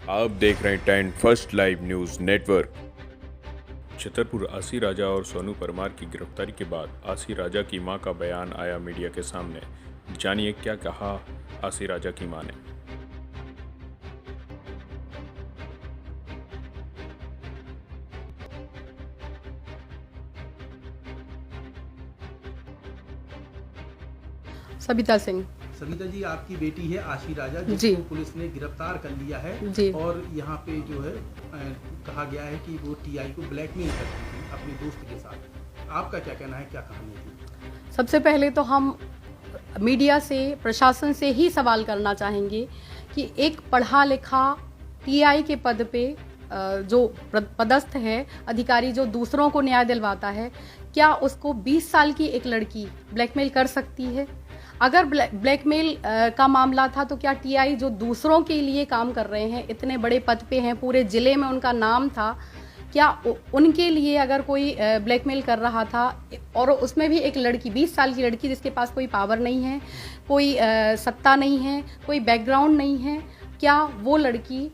आप देख रहे हैं 10 first live news network. Chhatarpur आसी राजा और सोनू परमार की गिरफ्तारी के बाद आसी राजा की मां का बयान आया मीडिया के सामने। जानिए क्या कहा आसी राजा की मां ने। सविता सिंह। सविता जी, आपकी बेटी है आशी राजा, जी। जिसको पुलिस ने गिरफ्तार कर लिया है। जी। और यहाँ पे जो है कहा गया है कि वो टीआई को ब्लैकमेल करती थी अपने दोस्त के साथ। आपका क्या कहना है, क्या कहानी थी? सबसे पहले तो हम मीडिया से, प्रशासन से ही सवाल करना चाहेंगे कि एक पढ़ा लिखा टीआई के पद पे जो पदस्थ है अधिकारी, जो दूसरों को न्याय दिलवाता है, क्या उसको 20 साल की एक लड़की ब्लैकमेल कर सकती है? अगर ब्लैकमेल का मामला था तो क्या टीआई जो दूसरों के लिए काम कर रहे हैं, इतने बड़े पद पे हैं, पूरे जिले में उनका नाम था, क्या उनके लिए अगर कोई ब्लैकमेल कर रहा था, और उसमें भी एक लड़की, 20 साल की लड़की जिसके पास कोई पावर नहीं है, कोई सत्ता नहीं है, कोई बैकग्राउंड नहीं है, क्या वो लड़की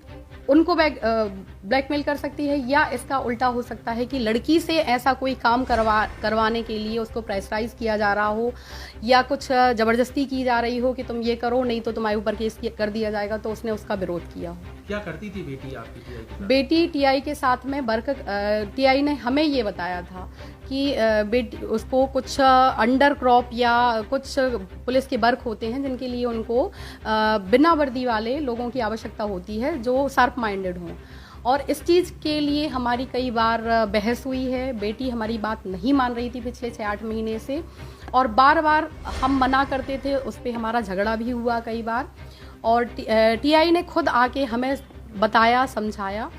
उनको ब्लैकमेल कर सकती है? या इसका उल्टा हो सकता है कि लड़की से ऐसा कोई काम करवाने के लिए उसको प्रेशराइज किया जा रहा हो, या कुछ ज़बरदस्ती की जा रही हो कि तुम ये करो, नहीं तो तुम्हारे ऊपर केस कर दिया जाएगा, तो उसने उसका विरोध किया हो। क्या करती थी बेटी आपकी टीआई के साथ? बेटी टीआई के साथ में टीआई ने हमें ये बताया था कि बेटी उसको कुछ अंडर क्रॉप या कुछ पुलिस के वर्क होते हैं जिनके लिए उनको बिना वर्दी वाले लोगों की आवश्यकता होती है जो शार्प माइंडेड हों, और इस चीज़ के लिए हमारी कई बार बहस हुई है। बेटी हमारी बात नहीं मान रही थी पिछले 6-8 महीने से, और बार बार हम मना करते थे, उस पर हमारा झगड़ा भी हुआ कई बार, और टीआई ने खुद आके हमें बताया, समझाया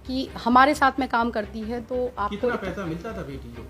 कि हमारे साथ में काम करती है तो आपको कितना पैसा मिलता था बेटी को?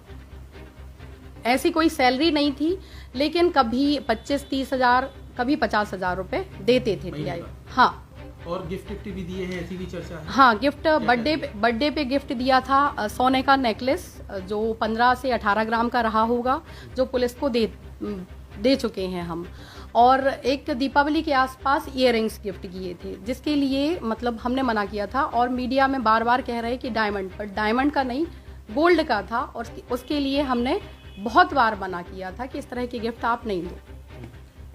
ऐसी कोई सैलरी नहीं थी, लेकिन कभी 25-30 हज़ार, कभी 50 हज़ार रुपये देते थे टीआई। हाँ, और गिफ्ट भी दिए हैं, ऐसी भी चर्चा है? हाँ, गिफ्ट बर्थडे पे गिफ्ट दिया था, सोने का नेकलेस जो 15 से 18 ग्राम का रहा होगा, जो पुलिस को दे चुके हैं हम, और एक दीपावली के आसपास इयररिंग्स गिफ्ट किए थे, जिसके लिए मतलब हमने मना किया था, और मीडिया में बार बार कह रहे कि डायमंड, पर डायमंड का नहीं, गोल्ड का था, और उसके लिए हमने बहुत बार मना किया था कि इस तरह के गिफ्ट आप नहीं दो।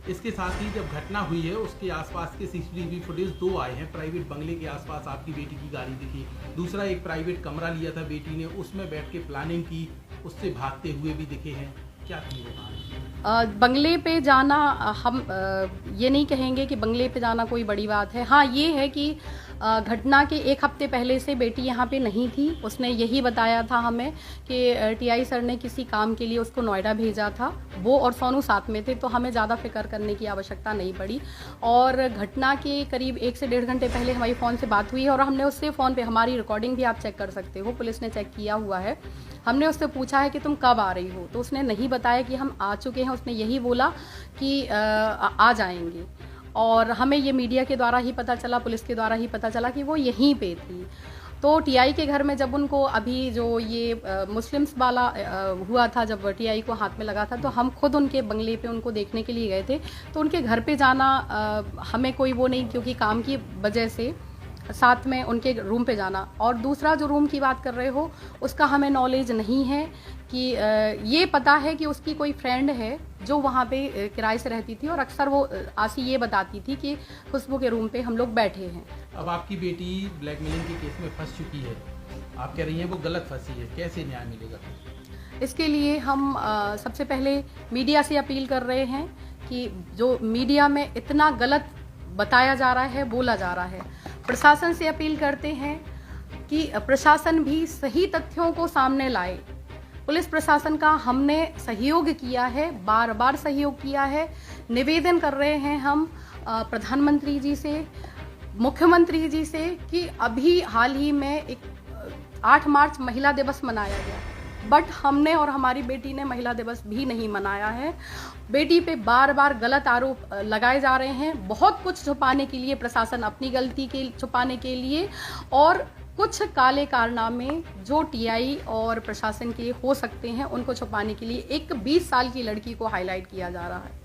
इसके साथ ही जब घटना हुई है उसके आसपास के सीसीटीवी फुटेज 2 आए हैं। प्राइवेट बंगले के आसपास आपकी बेटी की गाड़ी दिखी, दूसरा एक प्राइवेट कमरा लिया था बेटी ने, उसमें बैठ के प्लानिंग की, उससे भागते हुए भी दिखे हैं। क्या थी वो कहानी? बंगले पे जाना, हम ये नहीं कहेंगे कि बंगले पे जाना कोई बड़ी बात है। हाँ, ये है कि घटना के 1 हफ्ते पहले से बेटी यहाँ पे नहीं थी। उसने यही बताया था हमें कि टीआई सर ने किसी काम के लिए उसको नोएडा भेजा था, वो और सोनू साथ में थे, तो हमें ज़्यादा फिक्र करने की आवश्यकता नहीं पड़ी। और घटना के करीब 1 से 1.5 घंटे पहले हमारी फ़ोन से बात हुई, और हमने उससे फ़ोन पे, हमारी रिकॉर्डिंग भी आप चेक कर सकते हो, पुलिस ने चेक किया हुआ है, हमने उससे पूछा है कि तुम कब आ रही हो, तो उसने नहीं बताया कि हम आ चुके हैं, उसने यही बोला कि आ जाएंगे। और हमें ये मीडिया के द्वारा ही पता चला, पुलिस के द्वारा ही पता चला कि वो यहीं पे थी। तो टीआई के घर में जब उनको, अभी जो ये मुस्लिम्स वाला हुआ था, जब टीआई को हाथ में लगा था, तो हम खुद उनके बंगले पे उनको देखने के लिए गए थे। तो उनके घर पे जाना हमें कोई वो नहीं, क्योंकि काम की वजह से साथ में उनके रूम पे जाना। और दूसरा जो रूम की बात कर रहे हो, उसका हमें नॉलेज नहीं है कि ये पता है कि उसकी कोई फ्रेंड है जो वहाँ पे किराए से रहती थी, और अक्सर वो आसी ये बताती थी कि खुशबू के रूम पे हम लोग बैठे हैं। अब आपकी बेटी ब्लैकमेलिंग के केस में फंस चुकी है, आप कह रही हैं वो गलत फंसी है, कैसे न्याय मिलेगा? इसके लिए हम सबसे पहले मीडिया से अपील कर रहे हैं कि जो मीडिया में इतना गलत बताया जा रहा है, बोला जा रहा है, प्रशासन से अपील करते हैं कि प्रशासन भी सही तथ्यों को सामने लाए। पुलिस प्रशासन का हमने सहयोग किया है, बार बार सहयोग किया है। निवेदन कर रहे हैं हम प्रधानमंत्री जी से, मुख्यमंत्री जी से, कि अभी हाल ही में 8 मार्च महिला दिवस मनाया गया, बट हमने और हमारी बेटी ने महिला दिवस भी नहीं मनाया है। बेटी पे बार बार गलत आरोप लगाए जा रहे हैं, बहुत कुछ छुपाने के लिए प्रशासन, अपनी गलती के छुपाने के लिए, और कुछ काले कारनामे जो टीआई और प्रशासन के हो सकते हैं, उनको छुपाने के लिए एक 20 साल की लड़की को हाईलाइट किया जा रहा है।